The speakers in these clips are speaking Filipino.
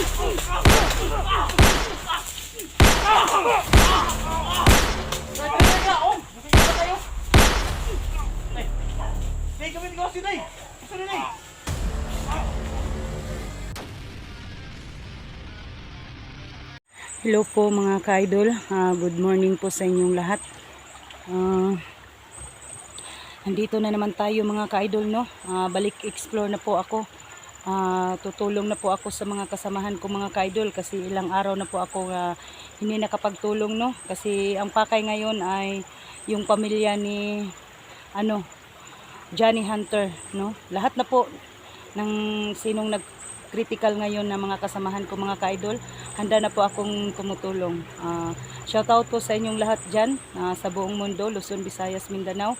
Hello po mga ka-idol, good morning po sa inyong lahat. Nandito na naman tayo mga ka-idol, no? Balik explore na po ako. Tutulong na po ako sa mga kasamahan ko mga ka-idol kasi ilang araw na po ako hindi nakapagtulong, no? Kasi ang pakay ngayon ay yung pamilya ni Johnny Hunter, no? Lahat na po ng sinong critical ngayon na mga kasamahan ko mga ka-idol, handa na po akong tumutulong. Shout out po sa inyong lahat dyan sa buong mundo, Luzon, Visayas, Mindanao,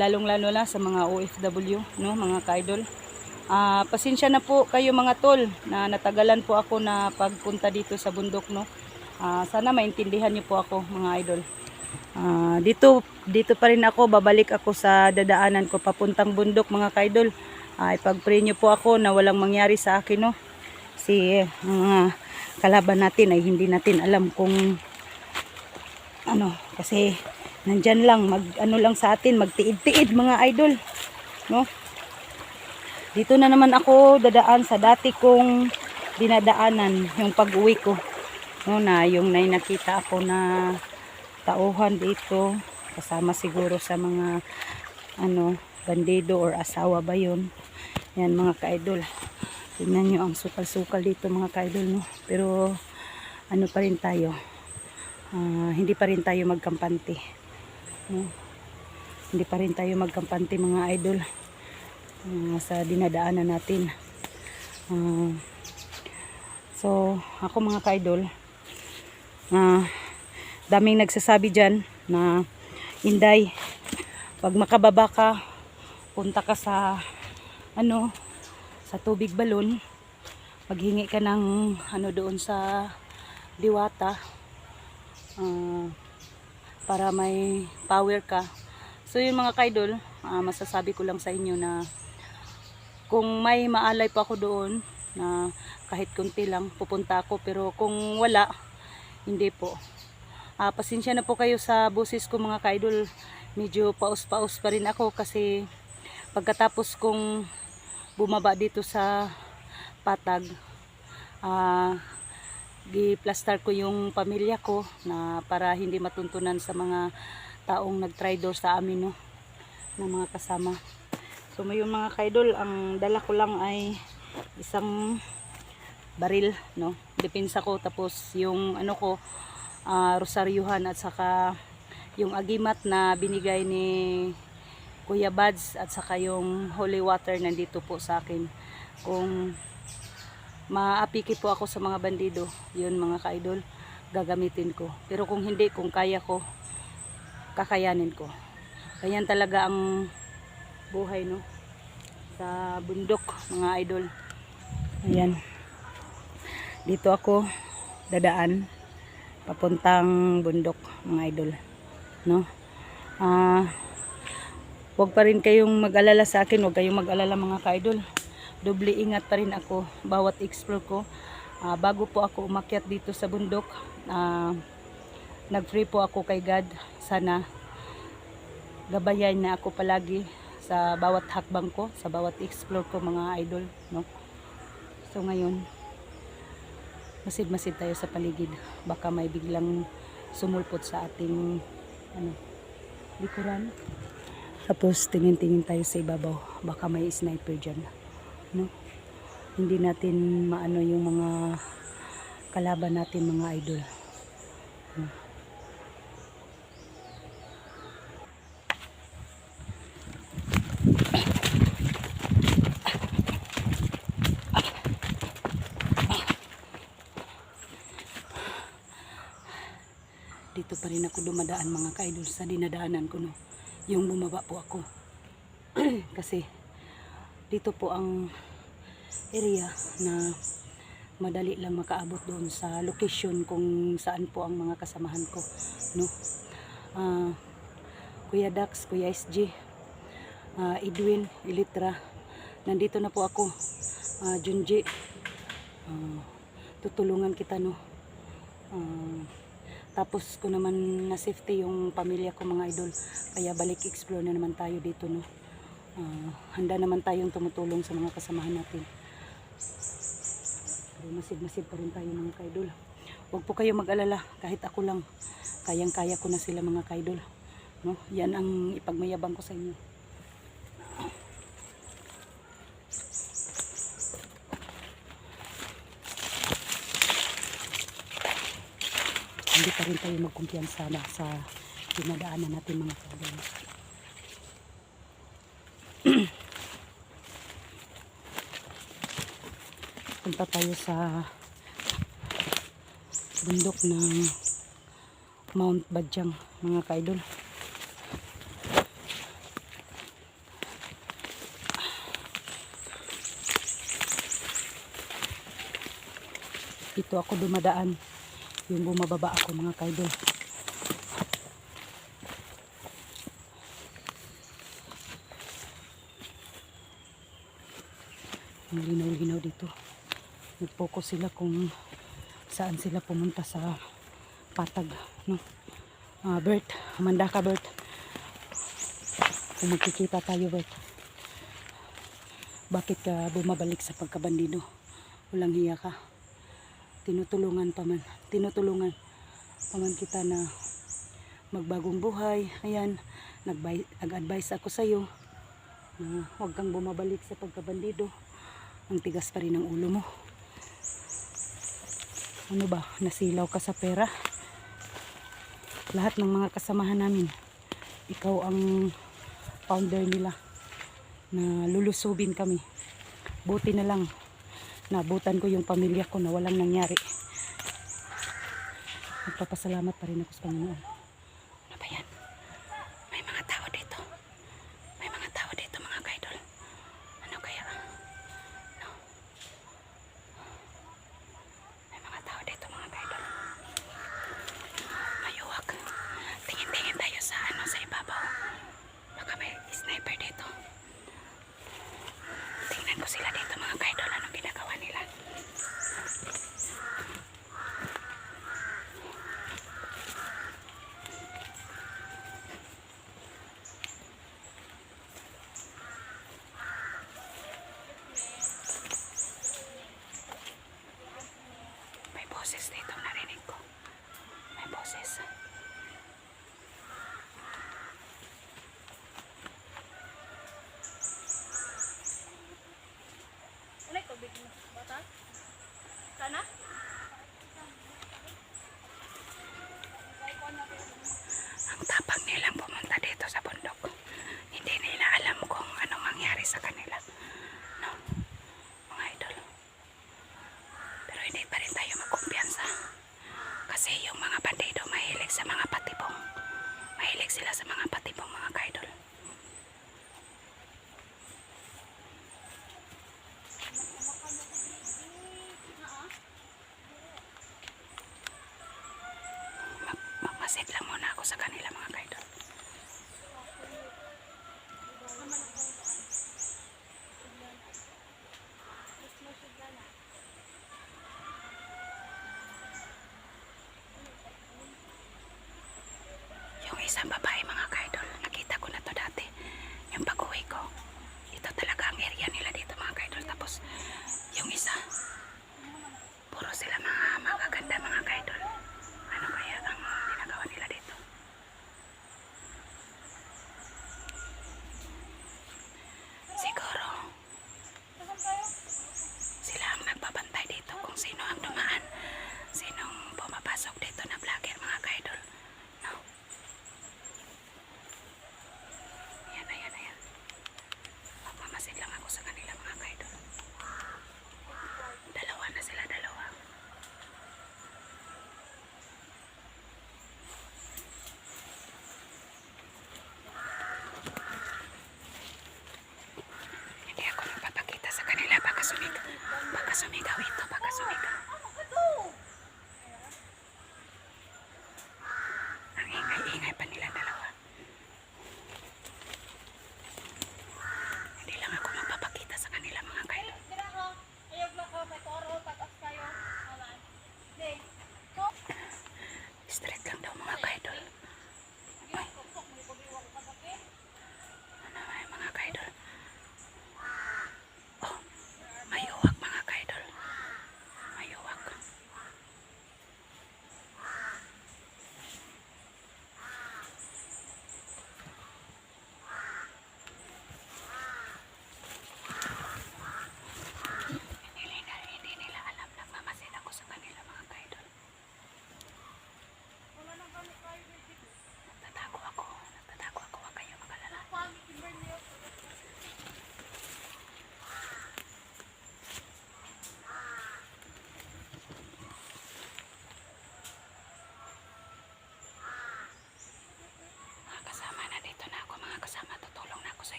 lalong lalo na sa mga OFW, no, mga ka-idol. Pasensya na po kayo mga tol na natagalan po ako na pagpunta dito sa bundok, no. Sana maintindihan niyo po ako mga idol. Dito pa rin ako, babalik ako sa dadaanan ko papuntang bundok mga ka-idol. Ipag-pray nyo po ako na walang mangyari sa akin, no. Kasi mga kalaban natin ay hindi natin alam kung kasi nandyan lang lang sa atin, magtiid-tiid mga idol, no. Dito na naman ako dadaan sa dati kong dinadaanan yung pag-uwi ko, no, na yung nakita ako na tauhan dito kasama siguro sa mga bandido or asawa ba yun. Yan mga ka-idol, tingnan nyo ang sukal-sukal dito mga ka-idol, no? Pero pa rin tayo, hindi pa rin tayo magkampante, no? Hindi pa rin tayo magkampante mga idol sa dinadaanan natin. So ako mga ka-idol, daming nagsasabi dyan na Inday, pag makababa ka, punta ka sa sa tubig balon, maghingi ka ng doon sa diwata para may power ka. So yun mga kaidol, masasabi ko lang sa inyo na kung may maalay pa ako doon na kahit kunti lang, pupunta ako, pero kung wala, hindi po. Pasensya na po kayo sa boses ko mga kaidol, medyo paus-paus pa rin ako kasi pagkatapos kong bumaba dito sa patag, gi-plaster ko yung pamilya ko na para hindi matuntunan sa mga taong nag-tridor sa amin, no, ng mga kasama. So may mga kaidol, ang dala ko lang ay isang baril, no, depensa ko, tapos yung rosaryuhan at saka yung agimat na binigay ni Kuya Bads at saka yung holy water nandito po sa akin. Kung maapiki po ako sa mga bandido, yun mga ka-idol, gagamitin ko. Pero kung hindi, kung kaya ko, kakayanin ko. Ganyan talaga ang buhay, no, sa bundok mga idol. Ayan, dito ako dadaan papuntang bundok mga idol, no. Huwag pa rin kayong mag-alala sa akin, huwag kayong mag-alala mga ka-idol. Doble ingat pa rin ako bawat explore ko. Bago po ako umakyat dito sa bundok, nag-pray po ako kay God. Sana gabayan na ako palagi sa bawat hakbang ko, sa bawat explore ko mga idol, no. So ngayon, masid-masid tayo sa paligid. Baka may biglang sumulpot sa ating likuran. Tapos tingin-tingin tayo sa ibabaw, baka may sniper dyan, no. Hindi natin maano yung mga kalaban natin mga idol, no? Dito pa rin ako dumadaan mga ka-idol sa dinadaanan ko, no. Yung bumaba po ako kasi dito po ang area na madali lang makaabot doon sa location kung saan po ang mga kasamahan ko, no. Kuya Dax, Kuya SG, Edwin, Elitra, nandito na po ako. Junji, Ah, tutulungan kita, no. Ah, tapos ko naman na safety yung pamilya ko, mga idol, kaya balik explore na naman tayo dito, no. Handa naman tayong tumutulong sa mga kasamahan natin. Pero masid-masid pa rin tayo, mga kaidol. Huwag po kayo mag-alala, kahit ako lang, kayang-kaya ko na sila, mga kaidol, no. Yan ang ipagmayabang ko sa inyo. Hindi pa rin tayo magkumpiyansa na sa dinadaanan natin, mga kaidol. Punta tayo sa bundok ng Mount Badyang, mga kaidol. Dito ako dumadaan, yung bumababa ako, mga kaidol. Ang linaw-linaw dito. Nag-focus sila kung saan sila pumunta sa patag, no. Bert, manda ka, Bert. Kung magkikita tayo, Bert, bakit ka bumabalik sa pagkabandido? Walang hiya ka. Tinutulungan pa man kita na magbagong buhay. Ayan, nag-advise ako sa iyo na huwag kang bumabalik sa pagkabandido. Ang tigas pa rin ng ulo mo. Ano ba, nasilaw ka sa pera? Lahat ng mga kasamahan namin, ikaw ang founder nila, na lulusubin kami. Buti na lang nabutan ko yung pamilya ko na walang nangyari. Nagpapasalamat pa rin ako sa Panginoon. Ano ba yan? May mga tao dito. May mga tao dito, mga kaidol. Ano kaya? No. May mga tao dito, mga kaidol. Mayuwag. Tingin-tingin tayo sa sa ibabaw. Baka may sniper dito. Tingnan ko sila dito, mga kaidol. Anong ginagawa nila? May boses dito, narinig ko. May boses. Sana? Ang tapang nilang pumunta dito sa bundok. Hindi nila alam kung anong mangyari sa kanila, no, mga idol. Pero hindi pa rin tayo magkumpiyansa. Kasi yung mga bandido mahilig sa mga patibong. Mahilig sila sa mga patibong, mga kaidol. Magmasid lang muna ako sa kanila, mga kaidol. Yung isang babae, mga kaidol, nakita ko na to dati. Yung pag-uwi ko, ito talaga ang area nila dito, mga kaidol. Tapos yung isa, puro sila mga magaganda, mga kaidol. Ano kaya ang ginagawa nila dito? Siguro sila ang nagbabantay dito kung sino ang dumaan, sinong pumapasok dito na vlogger, mga kaidol, no? Ayan. Magmamasid lang ako sa kanila, mga kaidol. Dalawa na sila, dalawa. Hindi ako magpapakita sa kanila. Baka sumigaw ito. Baka sumigaw. Ang ingay-ingay pa nila dalawa. Hindi lang ako magpapakita sa kanila, mga kaidol.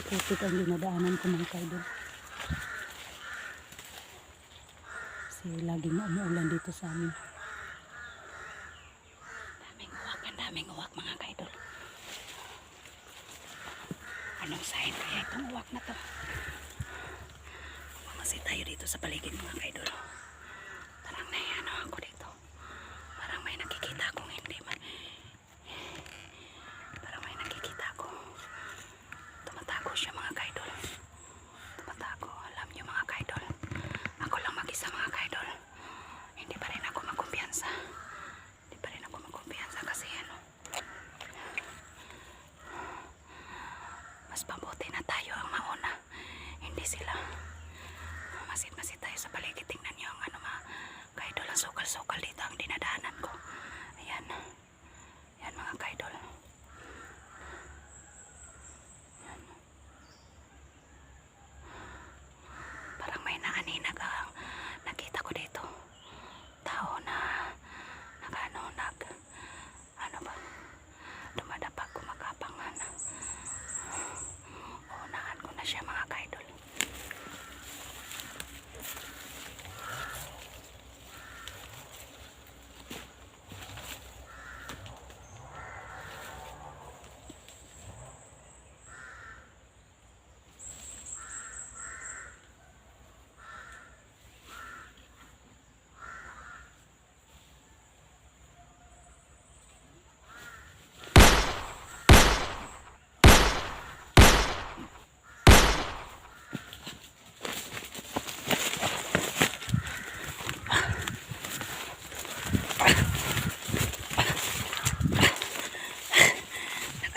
putik ang dinadaanan ko mga kaidol. Kasi laging umuulan dito sa amin. Daming uwak mga kaidol. Anong sign kaya itong uwak na to? Mamasid tayo dito sa paligid mga kaidol. Parang may ano ako dito. Parang may nakikita akong hindi man. Parang may nakikita ako. Tumatago siya mga kaidol. Tumatago. Alam niyo mga kaidol. Ako lang mag-isa mga kaidol. Hindi pa rin ako magkumpiyansa. Hindi pa rin ako magkumpiyansa kasi ano. Mas mabuti na tayo ang mauna. Hindi sila. Masid-masid tayo sa paligid. Tingnan niyo ang ano mga kaidol. Ang sukal-sukal dito ang dinadaanan ko. Ayan. Ayan mga kaidol. Ayan. Parang may naaninag ang nakita ko dito. Tao na ano ba? Dumadapag kumakapangan. Unahan ko na siya mga kaidol.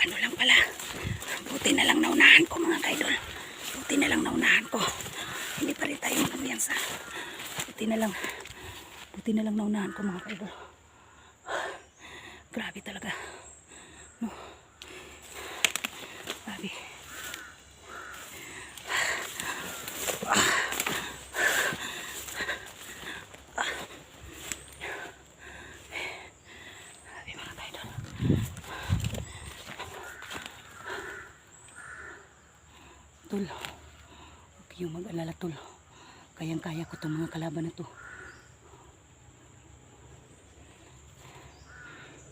Ano lang pala. Buti na lang naunahan ko mga kaidol. Buti na lang naunahan ko. Hindi pa rin tayo magkampiyansa. Buti na lang naunahan ko mga kaidol. Grabe talaga. No. Grabe. Grabe mga kaidol. Tol, huwag kayong mag-alala tol. Kayang-kaya ko itong mga kalaban na to.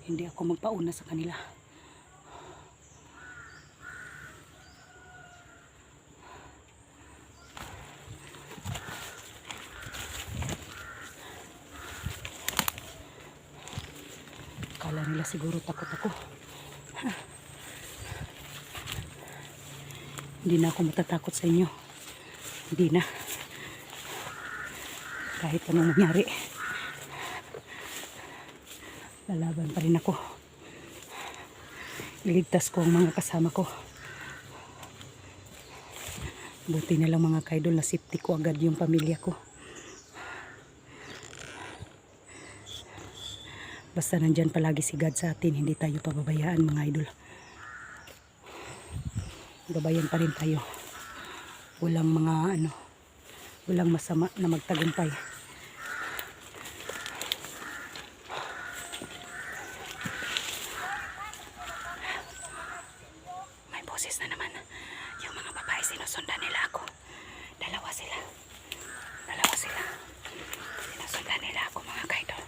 Hindi ako magpauna sa kanila. Kala nila siguro takot ako. Hindi na ako matatakot sa inyo. Hindi na. Kahit anong mangyari. Lalaban pa rin ako. Iligtas ko ang mga kasama ko. Buti na lang mga kaidol na safety ko agad yung pamilya ko. Basta nandyan palagi si God sa atin. Hindi tayo pababayaan mga idol. Gabayan pa rin tayo. Walang mga ano, walang masama na magtagumpay. May boses na naman. Yung mga babae sinusundan nila ako. Dalawa sila. Sinusundan nila ako mga kaidol.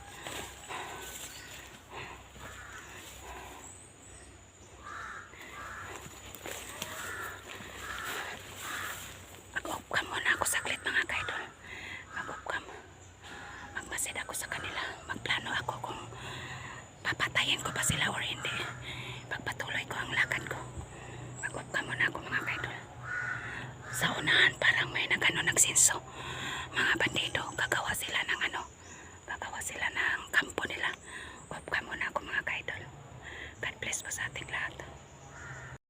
Mag-upcam muna ako saglit mga kaidol. Mag-upcam. Magmasid ako sa kanila. Magplano ako kung papatayin ko pa sila or hindi. Pagpatuloy ko ang lakad ko. Mag-upcam muna ako mga kaidol. Sa unahan parang may nagsinso. Mga bandido. Gagawa sila ng kampo nila. Upcam muna ako mga kaidol. God bless po sa ating lahat.